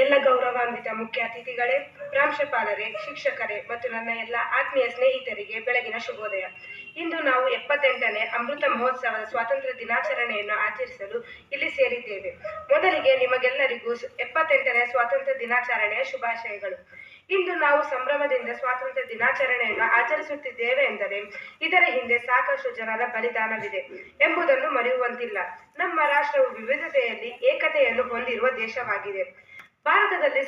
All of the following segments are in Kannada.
ಎಲ್ಲ ಗೌರವಾನ್ವಿತ ಮುಖ್ಯ ಅತಿಥಿಗಳೇ, ಪ್ರಾಂಶುಪಾಲರೇ, ಶಿಕ್ಷಕರೇ ಮತ್ತು ನನ್ನ ಎಲ್ಲ ಆತ್ಮೀಯ ಸ್ನೇಹಿತರಿಗೆ ಬೆಳಗಿನ ಶುಭೋದಯ. ಇಂದು ನಾವು 78ನೇ ಅಮೃತ ಮಹೋತ್ಸವದ ಸ್ವಾತಂತ್ರ್ಯ ದಿನಾಚರಣೆಯನ್ನು ಆಚರಿಸಲು ಇಲ್ಲಿ ಸೇರಿದ್ದೇವೆ. ಮೊದಲಿಗೆ ನಿಮಗೆಲ್ಲರಿಗೂ 78ನೇ ಸ್ವಾತಂತ್ರ್ಯ ದಿನಾಚರಣೆಯ ಶುಭಾಶಯಗಳು. ಇಂದು ನಾವು ಸಂಭ್ರಮದಿಂದ ಸ್ವಾತಂತ್ರ್ಯ ದಿನಾಚರಣೆಯನ್ನು ಆಚರಿಸುತ್ತಿದ್ದೇವೆ ಎಂದರೆ ಇದರ ಹಿಂದೆ ಸಾಕಷ್ಟು ಜನರ ಬಲಿದಾನವಿದೆ ಎಂಬುದನ್ನು ಮರೆಯುವಂತಿಲ್ಲ. ನಮ್ಮ ರಾಷ್ಟ್ರವು ವಿವಿಧತೆಯಲ್ಲಿ ಏಕತೆಯನ್ನು ಹೊಂದಿರುವ ದೇಶವಾಗಿದೆ. ಭಾರತದಲ್ಲಿ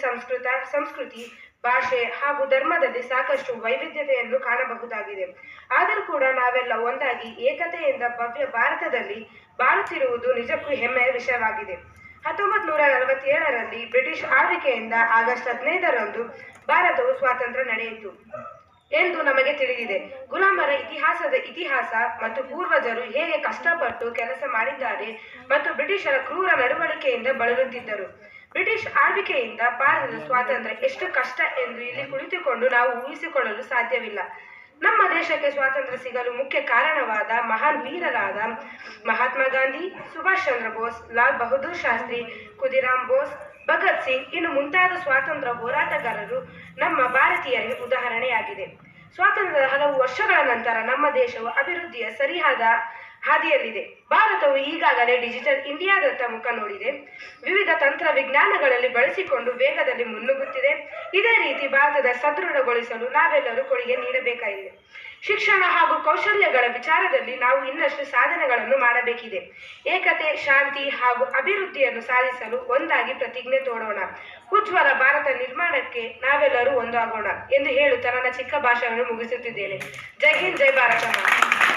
ಸಂಸ್ಕೃತಿ, ಭಾಷೆ ಹಾಗೂ ಧರ್ಮದಲ್ಲಿ ಸಾಕಷ್ಟು ವೈವಿಧ್ಯತೆಯನ್ನು ಕಾಣಬಹುದಾಗಿದೆ. ಆದರೂ ಕೂಡ ನಾವೆಲ್ಲ ಒಂದಾಗಿ ಏಕತೆಯಿಂದ ಭವ್ಯ ಭಾರತದಲ್ಲಿ ಬಾಳುತ್ತಿರುವುದು ನಿಜಕ್ಕೂ ಹೆಮ್ಮೆಯ ವಿಷಯವಾಗಿದೆ. 1947ರಲ್ಲಿ ಬ್ರಿಟಿಷ್ ಆಳ್ವಿಕೆಯಿಂದ ಆಗಸ್ಟ್ 15ರಂದು ಭಾರತವು ಸ್ವಾತಂತ್ರ್ಯ ನಡೆಯಿತು ಎಂದು ನಮಗೆ ತಿಳಿದಿದೆ. ಗುಲಾಮರ ಇತಿಹಾಸ ಮತ್ತು ಪೂರ್ವಜರು ಹೇಗೆ ಕಷ್ಟಪಟ್ಟು ಕೆಲಸ ಮಾಡಿದ್ದಾರೆ ಮತ್ತು ಬ್ರಿಟಿಷರ ಕ್ರೂರ ನಡವಳಿಕೆಯಿಂದ ಬಳಲುತ್ತಿದ್ದರು. ಬ್ರಿಟಿಷ್ ಆಳ್ವಿಕೆಯಿಂದ ಭಾರತದ ಸ್ವಾತಂತ್ರ್ಯ ಎಷ್ಟು ಕಷ್ಟ ಎಂದು ಇಲ್ಲಿ ಕುಳಿತುಕೊಂಡು ನಾವು ಊಹಿಸಿಕೊಳ್ಳಲು ಸಾಧ್ಯವಿಲ್ಲ. ನಮ್ಮ ದೇಶಕ್ಕೆ ಸ್ವಾತಂತ್ರ್ಯ ಸಿಗಲು ಮುಖ್ಯ ಕಾರಣವಾದ ಮಹಾನ್ ವೀರರಾದ ಮಹಾತ್ಮ ಗಾಂಧಿ, ಸುಭಾಷ್ ಚಂದ್ರ ಬೋಸ್, ಲಾಲ್ ಬಹದ್ದೂರ್ ಶಾಸ್ತ್ರಿ, ಖುದಿರಾಮ್ ಬೋಸ್, ಭಗತ್ ಸಿಂಗ್ ಇನ್ನು ಮುಂತಾದ ಸ್ವಾತಂತ್ರ್ಯ ಹೋರಾಟಗಾರರು ನಮ್ಮ ಭಾರತೀಯರಿಗೆ ಉದಾಹರಣೆಯಾಗಿದೆ. ಸ್ವಾತಂತ್ರ್ಯದ ಹಲವು ವರ್ಷಗಳ ನಂತರ ನಮ್ಮ ದೇಶವು ಅಭಿವೃದ್ಧಿಯ ಸರಿಯಾದ ಹಾದಿಯಲ್ಲಿದೆ. ಭಾರತವು ಈಗಾಗಲೇ ಡಿಜಿಟಲ್ ಇಂಡಿಯಾದತ್ತ ಮುಖ ನೋಡಿದೆ. ವಿವಿಧ ತಂತ್ರವಿಜ್ಞಾನಗಳಲ್ಲಿ ಬಳಸಿಕೊಂಡು ವೇಗದಲ್ಲಿ ಮುನ್ನುಗ್ಗುತ್ತಿದೆ. ಇದೇ ರೀತಿ ಭಾರತದ ಸದೃಢಗೊಳಿಸಲು ನಾವೆಲ್ಲರೂ ಕೊಡುಗೆ ನೀಡಬೇಕಾಗಿದೆ. ಶಿಕ್ಷಣ ಹಾಗೂ ಕೌಶಲ್ಯಗಳ ವಿಚಾರದಲ್ಲಿ ನಾವು ಇನ್ನಷ್ಟು ಸಾಧನೆಗಳನ್ನು ಮಾಡಬೇಕಿದೆ. ಏಕತೆ, ಶಾಂತಿ ಹಾಗೂ ಅಭಿವೃದ್ಧಿಯನ್ನು ಸಾಧಿಸಲು ಒಂದಾಗಿ ಪ್ರತಿಜ್ಞೆ ತೋಡೋಣ. ಉಜ್ವಲ ಭಾರತ ನಿರ್ಮಾಣಕ್ಕೆ ನಾವೆಲ್ಲರೂ ಒಂದಾಗೋಣ ಎಂದು ಹೇಳುತ್ತಾ ನನ್ನ ಚಿಕ್ಕ ಭಾಷಣವನ್ನು ಮುಗಿಸುತ್ತಿದ್ದೇನೆ. ಜೈ ಹಿಂದ್, ಜೈ ಭಾರತ ಮಾತೆ.